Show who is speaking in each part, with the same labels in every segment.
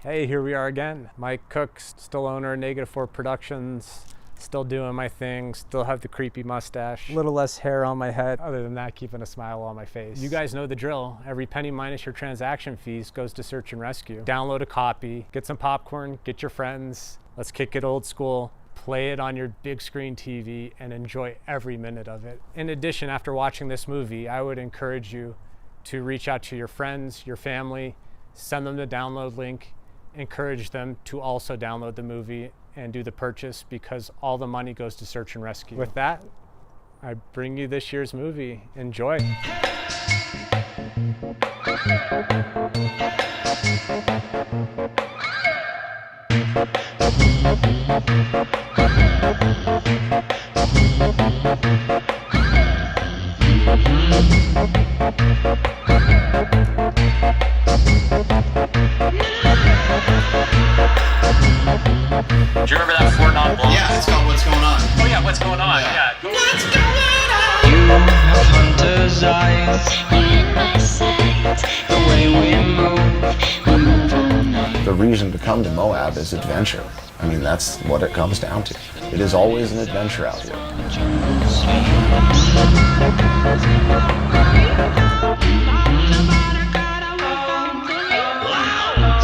Speaker 1: Hey, here we are again. Mike Cook, still owner of Negative4 Productions, still doing my thing, still have the creepy mustache, a little less hair on my head. Other than that, keeping a smile on my face. You guys know the drill. Every penny minus your transaction fees goes to search and rescue. Download a copy, get some popcorn, get your friends. Let's kick it old school. Play it on your big screen TV and enjoy every minute of it. In addition, after watching this movie, I would encourage you to reach out to your friends, your family, send them the download link, encourage them to also download the movie and do the purchase, because all the money goes to search and rescue. With that, I bring you this year's movie. Enjoy.
Speaker 2: Do you remember that Fort non-blonde?
Speaker 3: Yeah, it's called What's Going On.
Speaker 2: Oh yeah, What's Going On? Yeah.
Speaker 3: What's going on?
Speaker 4: You have hunter's eyes.
Speaker 5: In my sight,
Speaker 4: The way we move all night.
Speaker 6: The reason to come to Moab is adventure. I mean, that's what it comes down to. It is always an adventure out here.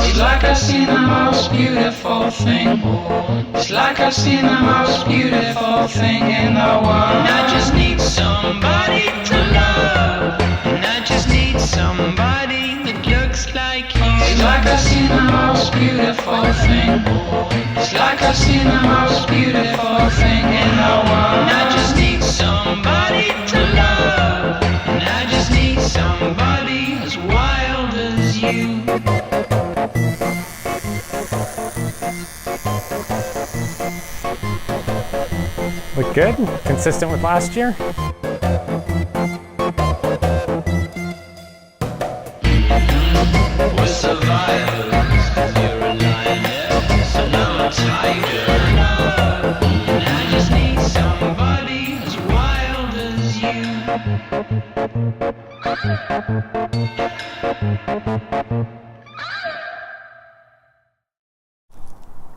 Speaker 4: It's like I've seen the most beautiful thing. It's like I've seen the most beautiful thing in the world. And I just need somebody to love. And I just need somebody that looks like you. It's like I've seen the most beautiful thing. It's like I've seen the most beautiful thing in the world. And I just need somebody to love. And I just need somebody as wild as you.
Speaker 1: Look good? Consistent with last year?
Speaker 4: We're survivors, 'cause you're a lioness and I'm a tiger. And I just need somebody as wild as you.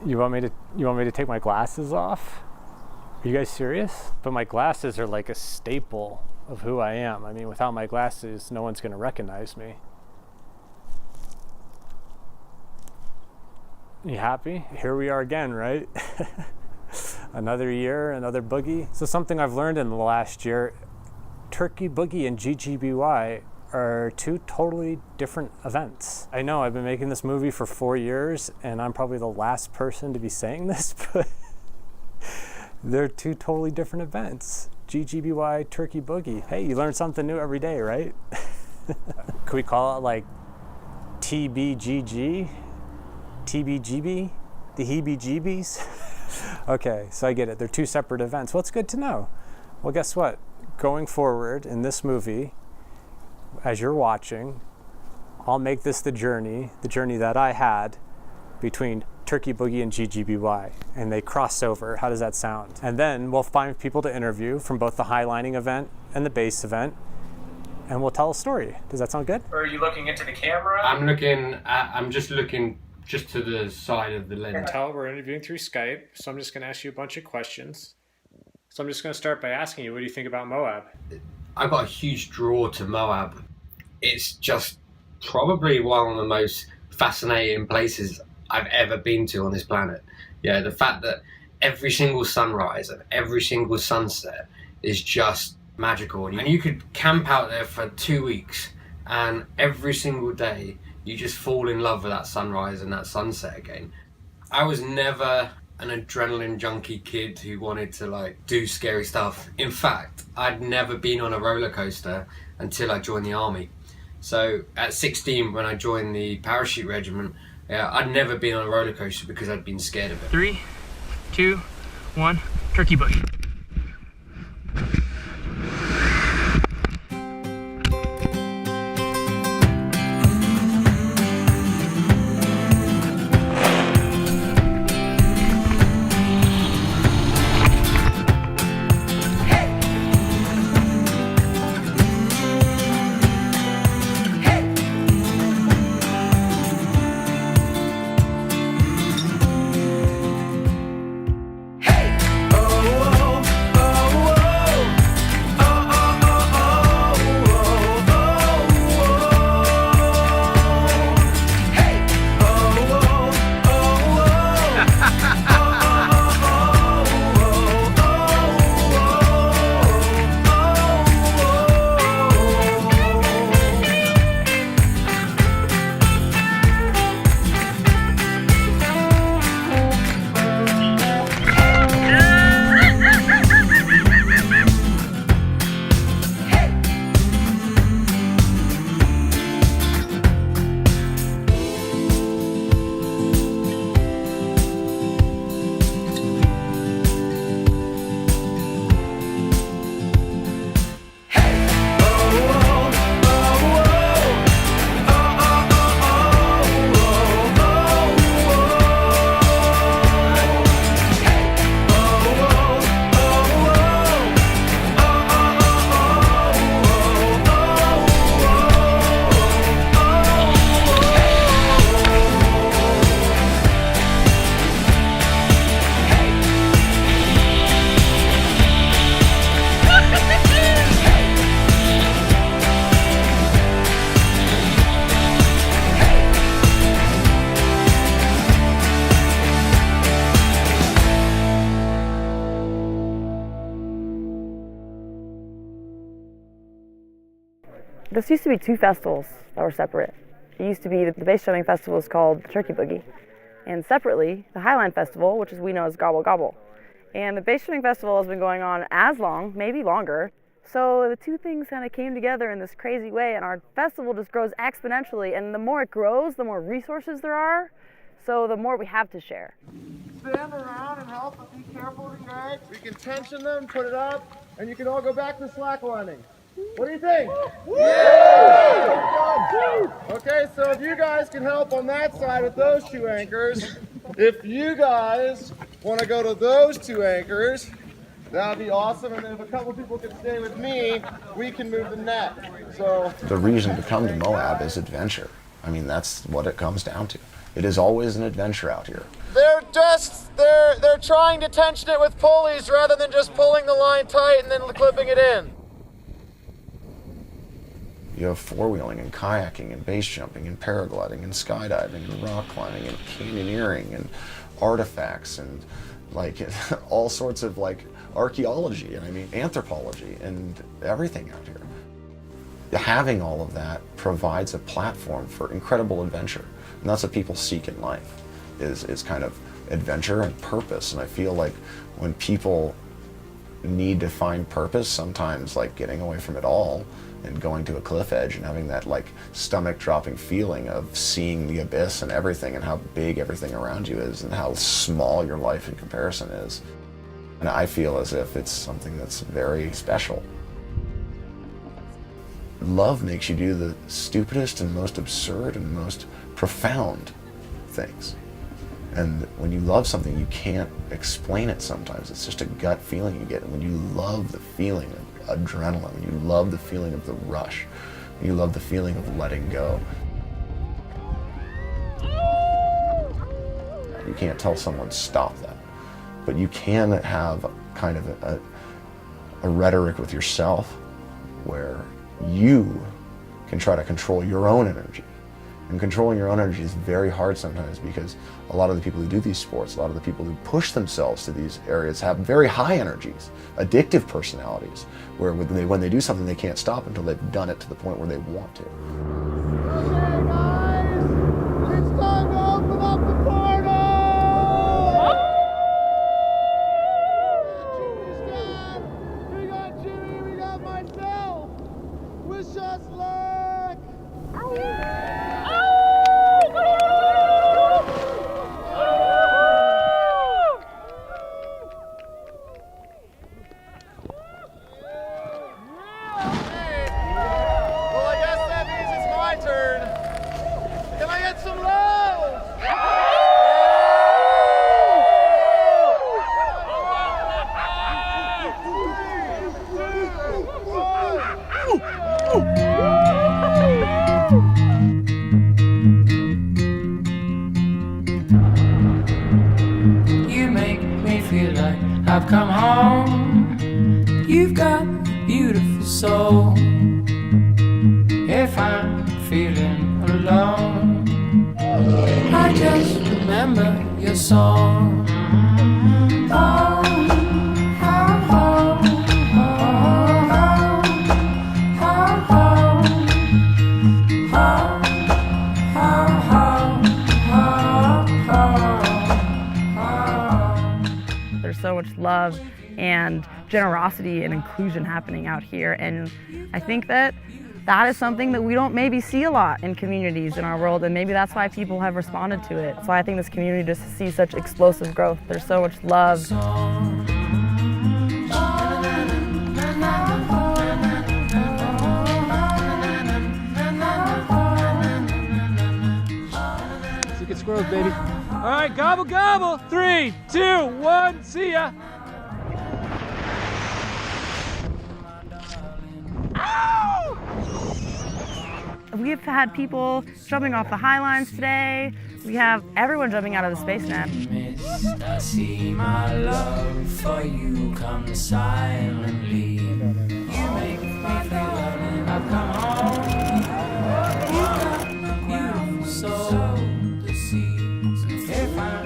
Speaker 1: You want me to take my glasses off? Are you guys serious? But my glasses are like a staple of who I am. I mean, without my glasses, no one's gonna recognize me. You happy? Here we are again, right? Another year, another boogie. So something I've learned in the last year, Turkey Boogie and GGBY are two totally different events. I know I've been making this movie for 4 years and I'm probably the last person to be saying this, but they're two totally different events. GGBY, Turkey Boogie. Hey, you learn something new every day, right? Could we call it like TBGG? TBGB? The heebie-jeebies? Okay, so I get it. They're two separate events. Well, it's good to know. Well, guess what? Going forward in this movie, as you're watching, I'll make this the journey that I had between Turkey Boogie and GGBY, and they cross over. How does that sound? And then we'll find people to interview from both the highlining event and the base event, and we'll tell a story. Does that sound good?
Speaker 2: Or are you looking into the camera?
Speaker 7: I'm just looking to the side of the lens.
Speaker 1: Tell we're interviewing through Skype, so I'm just going to ask you a bunch of questions. So I'm just going to start by asking you, what do you think about Moab?
Speaker 7: I've got a huge draw to Moab. It's just probably one of the most fascinating places I've ever been to on this planet. Yeah, the fact that every single sunrise and every single sunset is just magical. And you could camp out there for 2 weeks and every single day you just fall in love with that sunrise and that sunset again. I was never an adrenaline junkie kid who wanted to like do scary stuff. In fact, I'd never been on a roller coaster until I joined the army. So at 16, when I joined the parachute regiment, I'd never been on a roller coaster because I'd been scared of it.
Speaker 2: 3, 2, 1, Turkey Boogie.
Speaker 8: This used to be two festivals that were separate. It used to be the base jumping festival is called the Turkey Boogie, and separately the Highline Festival, which we know as Gobble Gobble. And the base jumping festival has been going on as long, maybe longer. So the two things kind of came together in this crazy way, and our festival just grows exponentially. And the more it grows, the more resources there are, so the more we have to share.
Speaker 9: Stand around and help, but be careful to drag. We can tension them, put it up, and you can all go back to slacklining. What do you think? Yeah! Okay, so if you guys can help on that side with those two anchors, if you guys want to go to those two anchors, that would be awesome. And then if a couple people can stay with me, we can move the net. So
Speaker 6: the reason to come to Moab is adventure. I mean, that's what it comes down to. It is always an adventure out here.
Speaker 9: they're trying to tension it with pulleys rather than just pulling the line tight and then clipping it in.
Speaker 6: You have four-wheeling and kayaking and base jumping and paragliding and skydiving and rock climbing and canyoneering and artifacts and like all sorts of like archaeology and I mean anthropology and everything out here. Having all of that provides a platform for incredible adventure, and that's what people seek in life is kind of adventure and purpose. And I feel like when people need to find purpose, sometimes like getting away from it all and going to a cliff edge and having that like stomach dropping feeling of seeing the abyss and everything and how big everything around you is and how small your life in comparison is. And I feel as if it's something that's very special. Love makes you do the stupidest and most absurd and most profound things. And when you love something, you can't explain it sometimes. It's just a gut feeling you get. And when you love the feeling of adrenaline, when you love the feeling of the rush, when you love the feeling of letting go, you can't tell someone stop that. But you can have kind of a rhetoric with yourself where you can try to control your own energy. And controlling your own energy is very hard sometimes because a lot of the people who do these sports, a lot of the people who push themselves to these areas have very high energies, addictive personalities, where when they do something they can't stop until they've done it to the point where they want to.
Speaker 9: Okay guys, it's time to open up the portal! Jimmy's dad, we got Jimmy, we got myself. Wish us luck! Well, I guess that means it's my turn. Can I get some love?
Speaker 4: You make me feel like I've come home. You've got a beautiful soul. If I'm feeling alone, I just remember your song. Oh, oh, oh,
Speaker 8: There's so much love and generosity and inclusion happening out here, and I think that is something that we don't maybe see a lot in communities in our world, and maybe that's why people have responded to it. That's why I think this community just sees such explosive growth. There's so much love.
Speaker 1: Secret squirrels, baby. All right, gobble, gobble. 3, 2, 1, see ya.
Speaker 8: We've had people jumping off the high lines today. We have everyone jumping out of the space net.
Speaker 4: I see my love for you come silently. You make me feel like I've come home. You got a beautiful soul to see. If I'm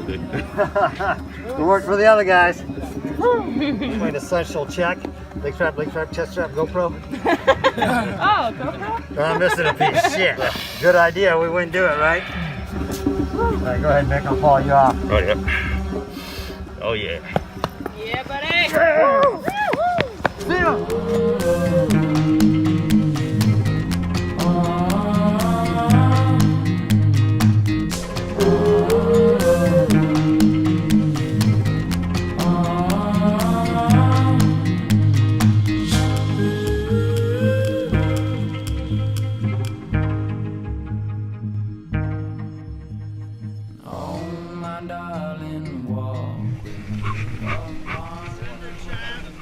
Speaker 4: feeling
Speaker 10: Good work for the other guys. Point essential check. Leg strap, chest strap, GoPro.
Speaker 8: Oh, GoPro?
Speaker 10: I'm missing a piece. Shit. Good idea. We wouldn't do it, right? All right, go ahead, Nick. I'll follow you off.
Speaker 11: Oh, yeah. Oh, yeah.
Speaker 8: Yeah, buddy.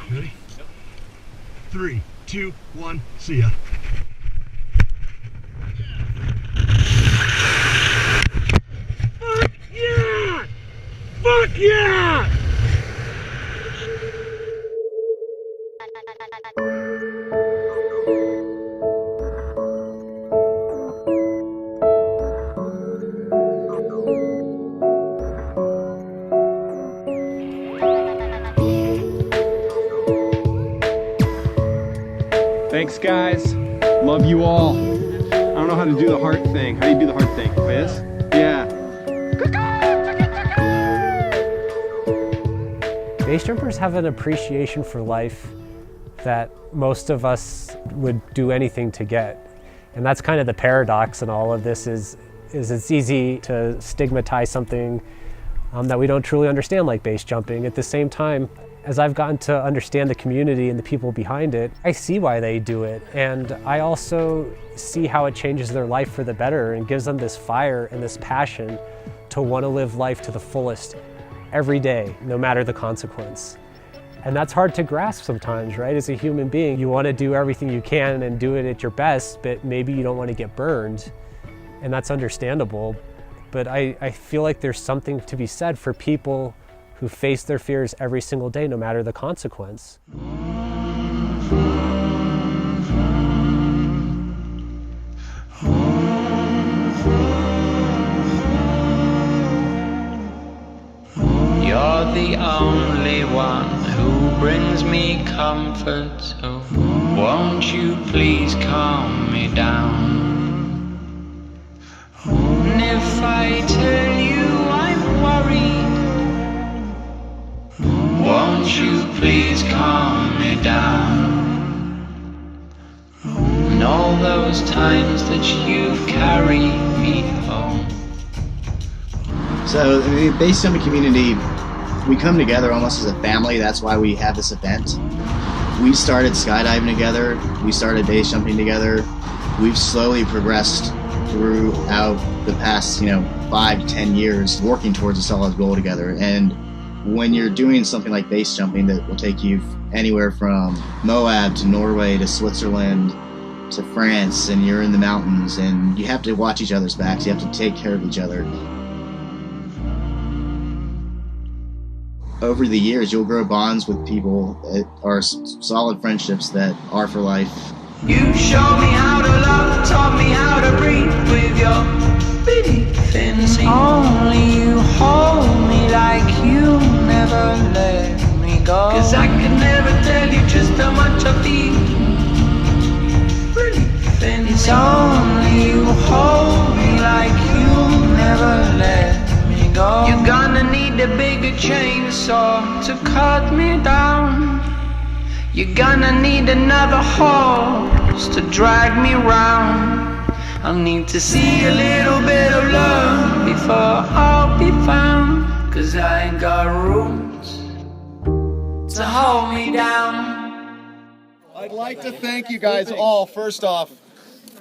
Speaker 11: Ready? 3, 2, 1, see ya. Fuck yeah! Fuck yeah!
Speaker 12: Thanks, guys. Love you all. I don't know how to do the heart thing. How do you do the heart thing? Like this? Yeah.
Speaker 1: Base jumpers have an appreciation for life that most of us would do anything to get. And that's kind of the paradox in all of this is it's easy to stigmatize something that we don't truly understand, like base jumping. At the same time, as I've gotten to understand the community and the people behind it, I see why they do it. And I also see how it changes their life for the better and gives them this fire and this passion to want to live life to the fullest every day, no matter the consequence. And that's hard to grasp sometimes, right? As a human being, you want to do everything you can and do it at your best, but maybe you don't want to get burned. And that's understandable. But I feel like there's something to be said for people who face their fears every single day, no matter the consequence.
Speaker 4: You're the only one who brings me comfort, so won't you please calm me down? And if I tell you I'm worried, won't you please calm me down? And all those times that you've carried me home.
Speaker 13: So the base jumping community, we come together almost as a family. That's why we have this event. We started skydiving together. We started base jumping together. We've slowly progressed throughout the past, 5 to 10 years, working towards a solid goal together. And when you're doing something like base jumping that will take you anywhere from Moab to Norway to Switzerland to France, and you're in the mountains, and you have to watch each other's backs, you have to take care of each other. Over the years, you'll grow bonds with people that are solid friendships that are for life.
Speaker 4: You showed me how to love, taught me how to breathe with your bitty fins. Only you hold me like you never let me go. 'Cause I could never tell you just how much I feel. Pretty thin. It's only you hold me like you never let me go. You're gonna need a bigger chainsaw to cut me down. You're gonna need another horse to drag me round. I'll need to see a little bit of love before I'll be found. 'Cause I ain't got roots to hold me down.
Speaker 9: I'd like to thank you guys all, first off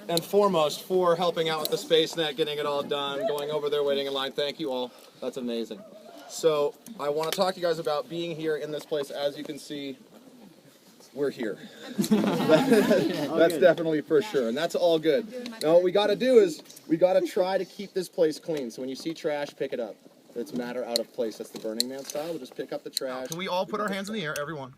Speaker 9: and foremost, for helping out with the Space Net, getting it all done, going over there, waiting in line. Thank you all. That's amazing. So I want to talk to you guys about being here in this place. As you can see, we're here. That's definitely for sure, and that's all good. Now what we got to do is we got to try to keep this place clean. So when you see trash, pick it up. It's matter out of place. That's the Burning Man style. We'll just pick up the trash. Can we all put our hands in the air, everyone?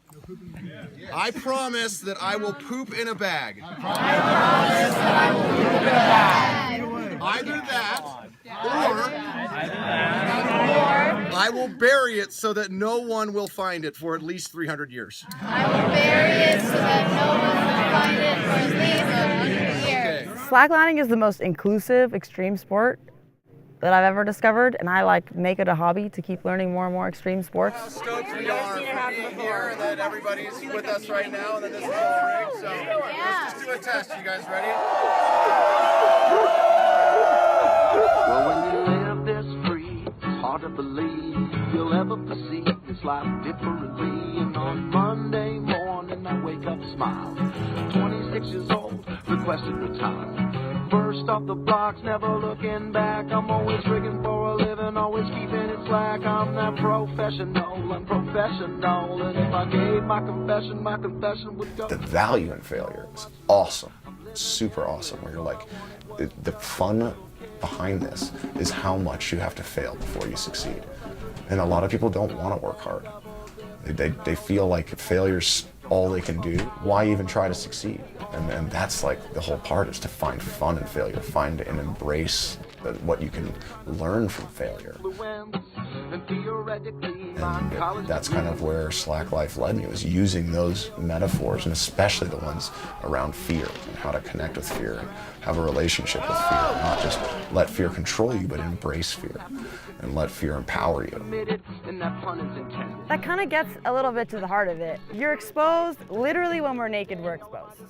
Speaker 9: I promise that I will poop in a bag. I promise that I will poop in a bag. Either that, or I will bury it so that no one will find it for at least 300 years.
Speaker 5: I will bury it so that no one will find it for at least
Speaker 8: Slacklining is the most inclusive extreme sport that I've ever discovered, and I like make it a hobby to keep learning more and more extreme sports.
Speaker 9: How stoked we are for being here and that everybody's with us right now and that this is all rigged. So let's just do a test. You guys ready?
Speaker 14: Well, when you live this free, it's hard to believe you'll ever perceive this life differently. And on Monday morning, I wake up smiling. 26 years old, requested retire. First off the blocks, never looking back. I'm always rigging for a living, always keeping it slack. I'm that professional, I'm professional. And if I gave my confession would go.
Speaker 6: The value in failure is awesome, super awesome, where you're like, the fun behind this is how much you have to fail before you succeed. And a lot of people don't want to work hard. They feel like failure's all they can do. Why even try to succeed? And that's like the whole part, is to find fun in failure, find and embrace what you can learn from failure. And that's kind of where Slack Life led me, was using those metaphors, and especially the ones around fear and how to connect with fear and have a relationship with fear. Not just let fear control you, but embrace fear and let fear empower you.
Speaker 8: That kind of gets a little bit to the heart of it. You're exposed, literally when we're naked, we're exposed.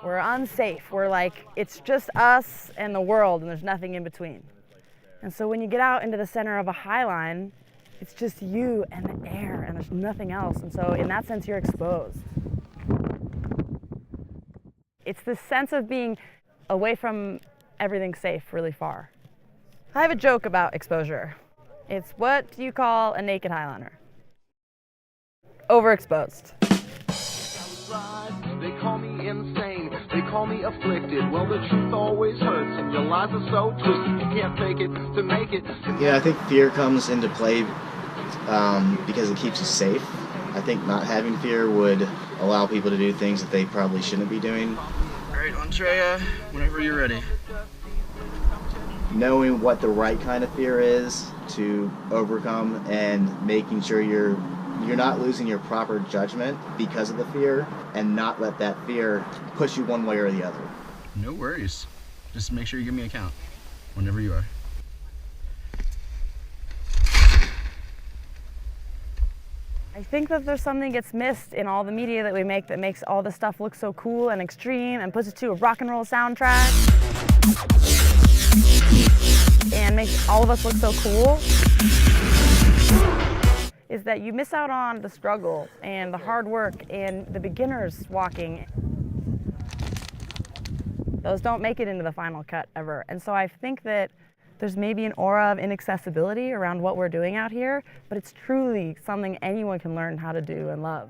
Speaker 8: We're unsafe. We're like, it's just us and the world, and there's nothing in between. And so when you get out into the center of a high line, it's just you and the air, and there's nothing else. And so in that sense, you're exposed. It's this sense of being away from everything safe really far. I have a joke about exposure. It's, what do you call a naked highliner? Overexposed.
Speaker 14: They call me insane, they call me afflicted. Well, the truth always hurts, and your lies are so twisted. You can't fake it to make it.
Speaker 13: Yeah, I think fear comes into play because it keeps you safe. I think not having fear would allow people to do things that they probably shouldn't be doing.
Speaker 15: All right, Andrea, whenever you're ready.
Speaker 13: Knowing what the right kind of fear is to overcome, and making sure you're not losing your proper judgment because of the fear, and not let that fear push you one way or the other.
Speaker 15: No worries. Just make sure you give me a count whenever you are.
Speaker 8: I think that there's something gets missed in all the media that we make that makes all this stuff look so cool and extreme and puts it to a rock and roll soundtrack and makes all of us look so cool, is that you miss out on the struggle and the hard work and the beginners walking. Those don't make it into the final cut ever. And so I think that there's maybe an aura of inaccessibility around what we're doing out here, but it's truly something anyone can learn how to do and love.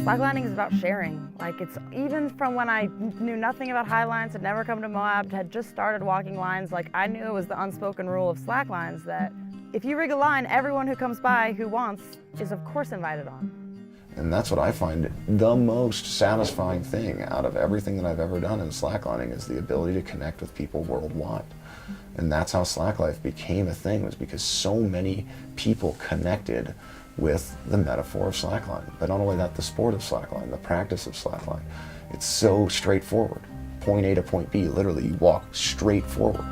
Speaker 8: Slacklining is about sharing. Like, it's even from when I knew nothing about high lines, had never come to Moab, had just started walking lines, like I knew it was the unspoken rule of slack lines that if you rig a line, everyone who comes by who wants is of course invited on.
Speaker 6: And that's what I find the most satisfying thing out of everything that I've ever done in slacklining, is the ability to connect with people worldwide. And that's how Slack Life became a thing, was because so many people connected with the metaphor of slacklining. But not only that, the sport of slacklining, the practice of slacklining. It's so straightforward. Point A to point B, literally you walk straight forward.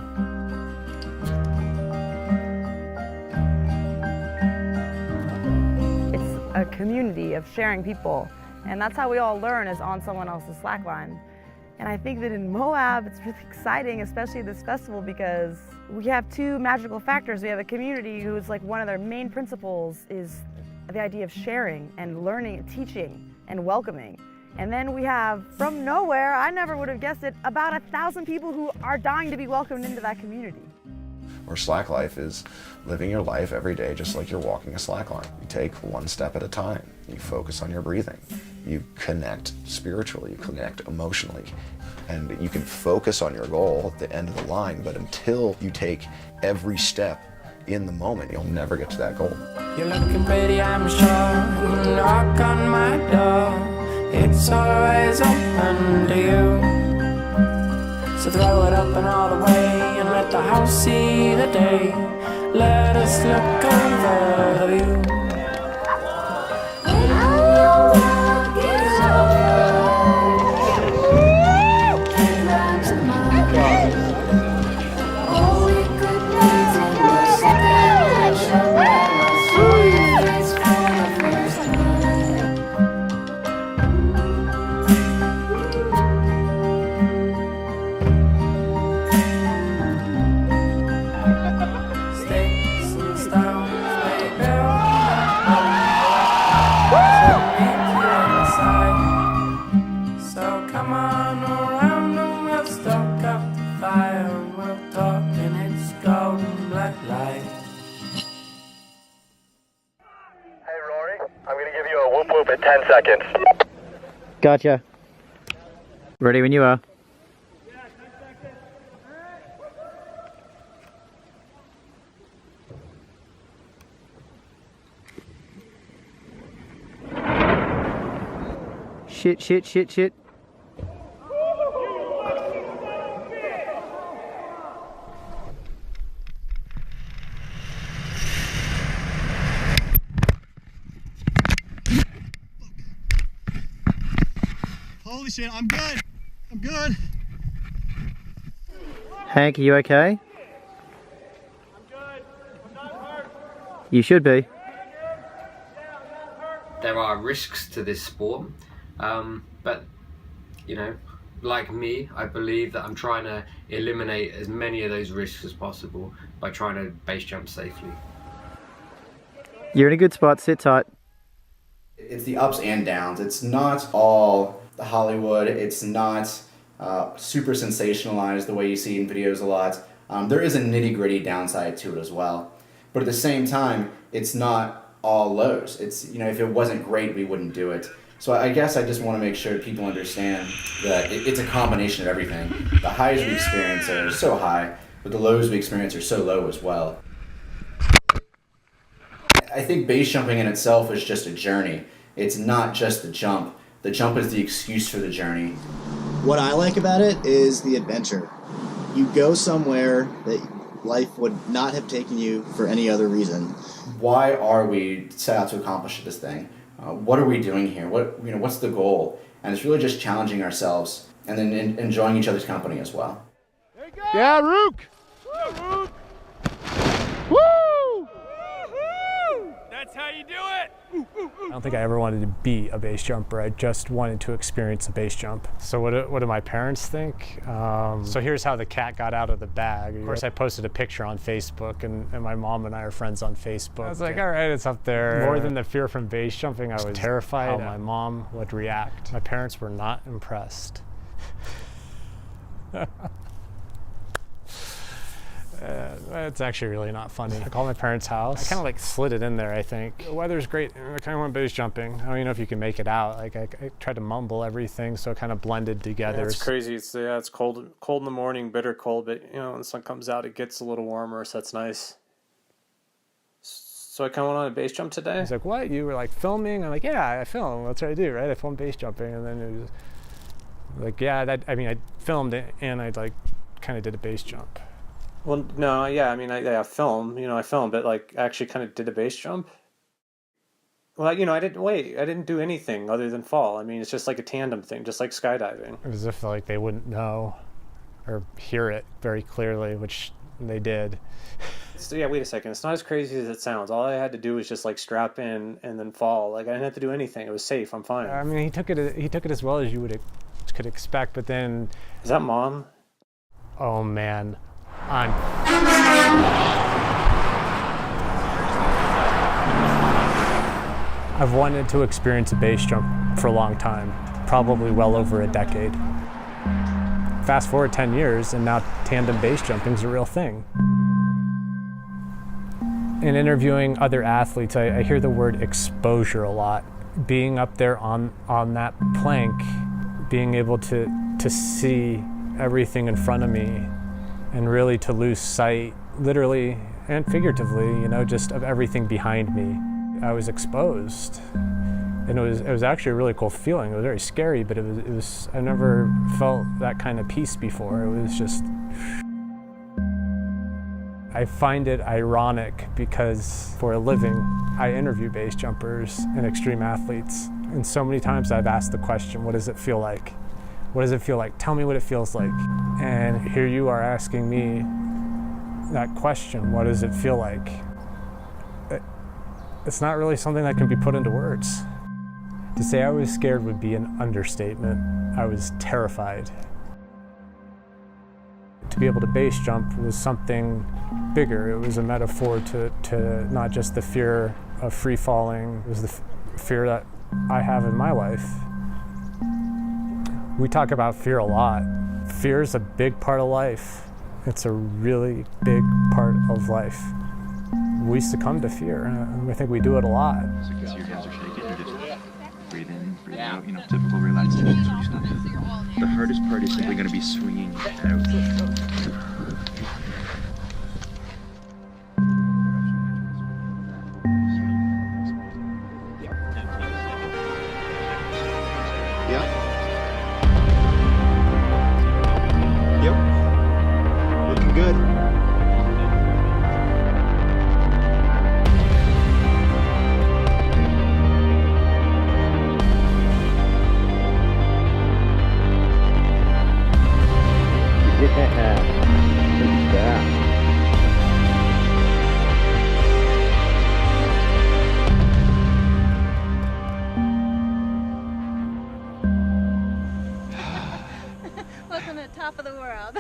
Speaker 8: It's a community of sharing people, and that's how we all learn, is on someone else's slackline. And I think that in Moab, it's really exciting, especially this festival, because we have two magical factors. We have a community who's like one of their main principles is the idea of sharing and learning, teaching and welcoming. And then we have, from nowhere, I never would have guessed it, about 1,000 people who are dying to be welcomed into that community.
Speaker 6: Where Slack Life is living your life every day just like you're walking a slack line. You take one step at a time. You focus on your breathing. You connect spiritually, you connect emotionally. And you can focus on your goal at the end of the line, but until you take every step in the moment, you'll never get to that goal.
Speaker 4: You're looking pretty, I'm sure. Knock on my door. It's always open to you. So throw it up jumping all the way and let the house see the day. Let us look over the view.
Speaker 16: At 10 seconds.
Speaker 17: Gotcha. Ready when you are. Shit, shit, shit, shit.
Speaker 11: Holy shit, I'm good. I'm good.
Speaker 17: Hank, are you okay?
Speaker 11: I'm good. I'm not hurt.
Speaker 17: You should be.
Speaker 7: There are risks to this sport, but you know, like me, I believe that I'm trying to eliminate as many of those risks as possible by trying to base jump safely.
Speaker 17: You're in a good spot, sit tight.
Speaker 18: It's the ups and downs. It's not all the Hollywood. It's not super sensationalized the way you see in videos a lot. There is a nitty-gritty downside to it as well. But at the same time, it's not all lows. It's, you know, if it wasn't great, we wouldn't do it. So I guess I just want to make sure people understand that it's a combination of everything. The highs we experience are so high, but the lows we experience are so low as well. I think base jumping in itself is just a journey. It's not just the jump. The jump is the excuse for the journey.
Speaker 13: What I like about it is the adventure. You go somewhere that life would not have taken you for any other reason.
Speaker 18: Why are we set out to accomplish this thing? What are we doing here? What's the goal? And it's really just challenging ourselves and then enjoying each other's company as well.
Speaker 12: Yeah, Rook!
Speaker 11: Woo!
Speaker 12: Woo!
Speaker 11: That's how you do it!
Speaker 1: I don't think I ever wanted to be a base jumper. I just wanted to experience a base jump. So what do my parents think? So here's how the cat got out of the bag. Of course, I posted a picture on Facebook, and my mom and I are friends on Facebook. I was like, all right, it's up there. More than the fear from base jumping, I was terrified how my mom would react. My parents were not impressed. It's actually really not funny. I called my parents' house. I kind of like slid it in there, I think. The weather's great. I kind of went base jumping. I don't even know if you can make it out. Like I tried to mumble everything so it kind of blended together.
Speaker 19: Yeah, it's crazy. It's cold in the morning, bitter cold, but you know, when the sun comes out, it gets a little warmer, so that's nice. So I kind of went on a base jump today.
Speaker 1: He's like, what? You were like filming? I'm like, yeah, I film. That's what I do, right? I film base jumping. And then it was like, yeah, I filmed it and I like kind of did a base jump.
Speaker 19: Well, no, yeah, I film, I filmed, but like actually kind of did a base jump. Well, I didn't do anything other than fall. It's just like a tandem thing, just like skydiving.
Speaker 1: It was as if like they wouldn't know or hear it very clearly, which they did.
Speaker 19: So, yeah, wait a second. It's not as crazy as it sounds. All I had to do was just like strap in and then fall. Like I didn't have to do anything. It was safe. I'm fine.
Speaker 1: He took it as well as you could expect, but then.
Speaker 19: Is that Mom?
Speaker 1: Oh man. I've wanted to experience a base jump for a long time, probably well over a decade. Fast forward 10 years and now tandem base jumping is a real thing. In interviewing other athletes, I hear the word exposure a lot. Being up there on that plank, being able to see everything in front of me and really to lose sight, literally and figuratively, just of everything behind me. I was exposed. And it was actually a really cool feeling. It was very scary, but it was I never felt that kind of peace before. It was just, I find it ironic because for a living, I interview base jumpers and extreme athletes. And so many times I've asked the question, what does it feel like? What does it feel like? Tell me what it feels like. And here you are asking me that question, what does it feel like? It's not really something that can be put into words. To say I was scared would be an understatement. I was terrified. To be able to base jump was something bigger. It was a metaphor to not just the fear of free falling, it was the fear that I have in my life. We talk about fear a lot. Fear is a big part of life. It's a really big part of life. We succumb to fear, and I think we do it a lot.
Speaker 20: So you can see your hands are shaking, you just breathe in, breathe out, typical relaxation stuff. The hardest part is simply going to be swinging out.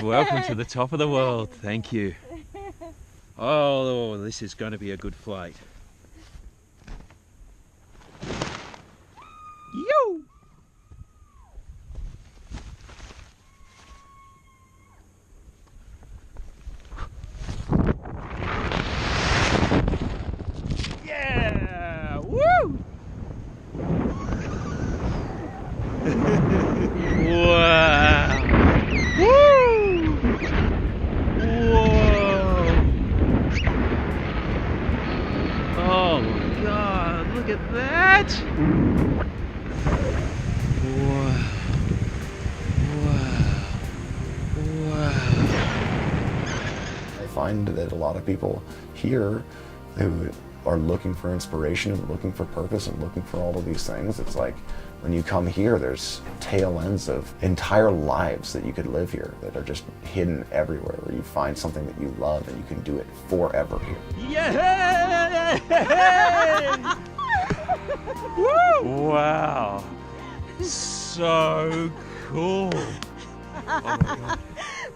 Speaker 21: Welcome to the top of the world. Thank you. Oh, this is going to be a good flight. Yo! Yeah! Woo! Wow! Woo! Whoa! Oh my God, look at that! Wow. Wow. Wow.
Speaker 6: I find that a lot of people here who are looking for inspiration and looking for purpose and looking for all of these things, it's like when you come here, there's tail ends of entire lives that you could live here that are just hidden everywhere, where you find something that you love and you can do it forever here.
Speaker 21: Yay! Woo! Wow. So cool. Oh my God.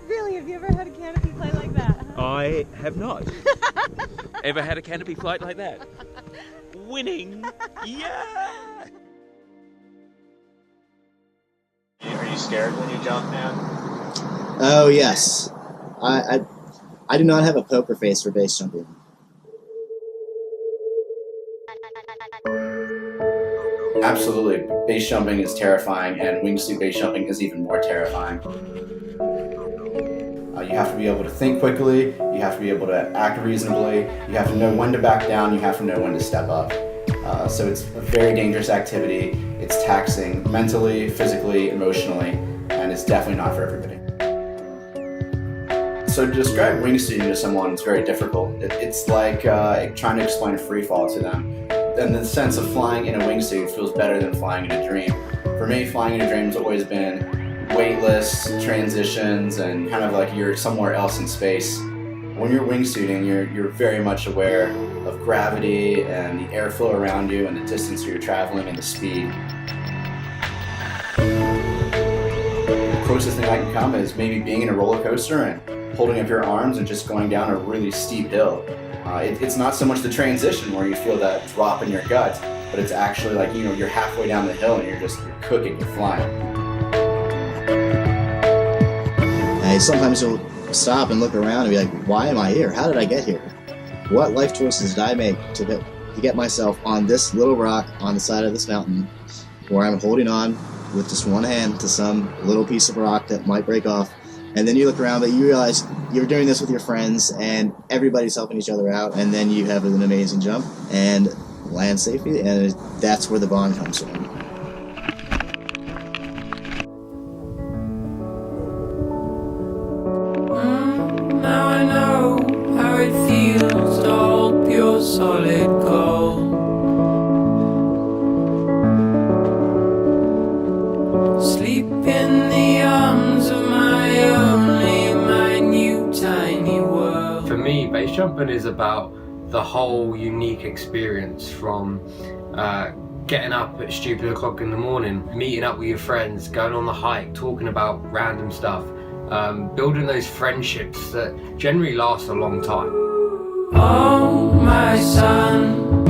Speaker 22: Really, have you ever had a canopy flight like that? Huh?
Speaker 21: I have not. Ever had a canopy flight like that? Winning. Yeah!
Speaker 23: Are you scared when you jump, man?
Speaker 13: Oh yes, I do not have a poker face for base jumping.
Speaker 18: Absolutely, base jumping is terrifying, and wingsuit base jumping is even more terrifying. You have to be able to think quickly, you have to be able to act reasonably, you have to know when to back down, you have to know when to step up. So it's a very dangerous activity. It's taxing mentally, physically, emotionally, and it's definitely not for everybody. So to describe wingsuiting to someone is very difficult. It's like trying to explain free fall to them. And the sense of flying in a wingsuit feels better than flying in a dream. For me, flying in a dream has always been weightless transitions and kind of like you're somewhere else in space. When you're wingsuiting, you're very much aware of gravity and the airflow around you and the distance you're traveling and the speed. The closest thing I can come is maybe being in a roller coaster and holding up your arms and just going down a really steep hill. It's not so much the transition where you feel that drop in your gut, but it's actually like, you're halfway down the hill and you're cooking, you're flying.
Speaker 13: And sometimes you'll stop and look around and be like, why am I here? How did I get here? What life choices did I make to get myself on this little rock on the side of this mountain where I'm holding on with just one hand to some little piece of rock that might break off? And then you look around, but you realize you're doing this with your friends and everybody's helping each other out, and then you have an amazing jump. And land safety, and that's where the bond comes from.
Speaker 4: Now I know how it feels to hold pure solid gold. Sleep in the arms of my only minute tiny world.
Speaker 7: For me, base jumping is about the whole unique experience, from getting up at stupid o'clock in the morning, meeting up with your friends, going on the hike, talking about random stuff, building those friendships that generally last a long time.
Speaker 4: Oh my son,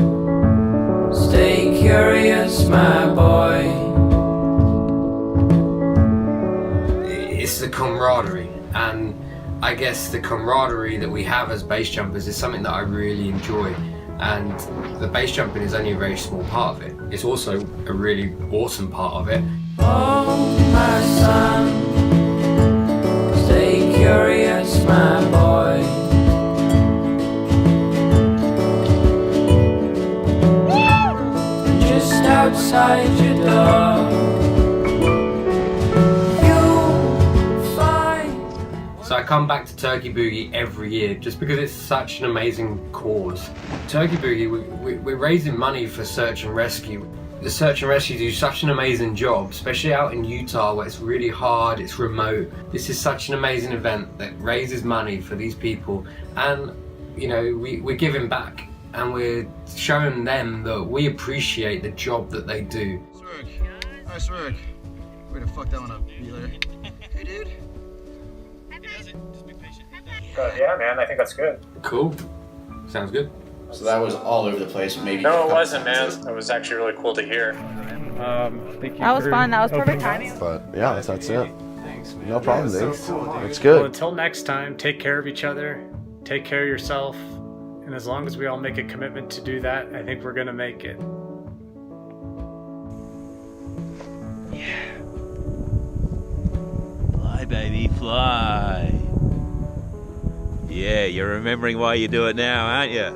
Speaker 4: stay curious my boy.
Speaker 7: It's the camaraderie, and I guess the camaraderie that we have as base jumpers is something that I really enjoy, and the base jumping is only a very small part of it. It's also a really awesome part of it.
Speaker 4: Oh my son, stay curious my boy. Just outside your door,
Speaker 7: so I come back to Turkey Boogie every year just because it's such an amazing cause. Turkey Boogie, we're raising money for search and rescue. The search and rescue do such an amazing job, especially out in Utah where it's really hard, it's remote. This is such an amazing event that raises money for these people, and you know, we're giving back and we're showing them that we appreciate the job that they do.
Speaker 15: Nice work. Way to fuck that one up, Wheeler. Hey, dude.
Speaker 23: Yeah, man, I think that's good.
Speaker 7: Cool. Sounds good.
Speaker 18: So that was all over the place. Maybe.
Speaker 23: No, it wasn't, man. That was actually really cool to hear.
Speaker 1: Thank you.
Speaker 8: That was fun. That was perfect timing.
Speaker 6: But yeah, that's it.
Speaker 1: Thanks, man.
Speaker 6: No problem, dude.
Speaker 1: So
Speaker 6: It's good.
Speaker 1: Well, until next time, take care of each other, take care of yourself, and as long as we all make a commitment to do that, I think we're gonna make it.
Speaker 21: Yeah. Fly, baby, fly. Yeah, you're remembering why you do it now, aren't you?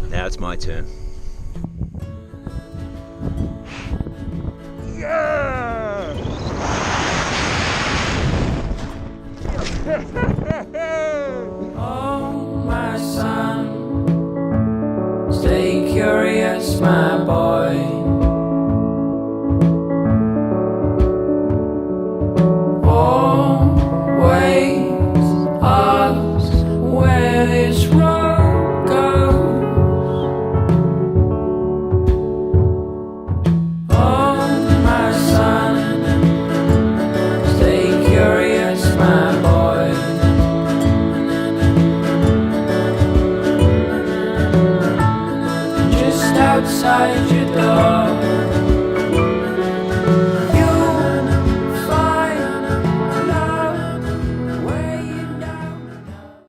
Speaker 21: Now it's my turn. Yeah!
Speaker 4: Oh my son, stay curious my boy.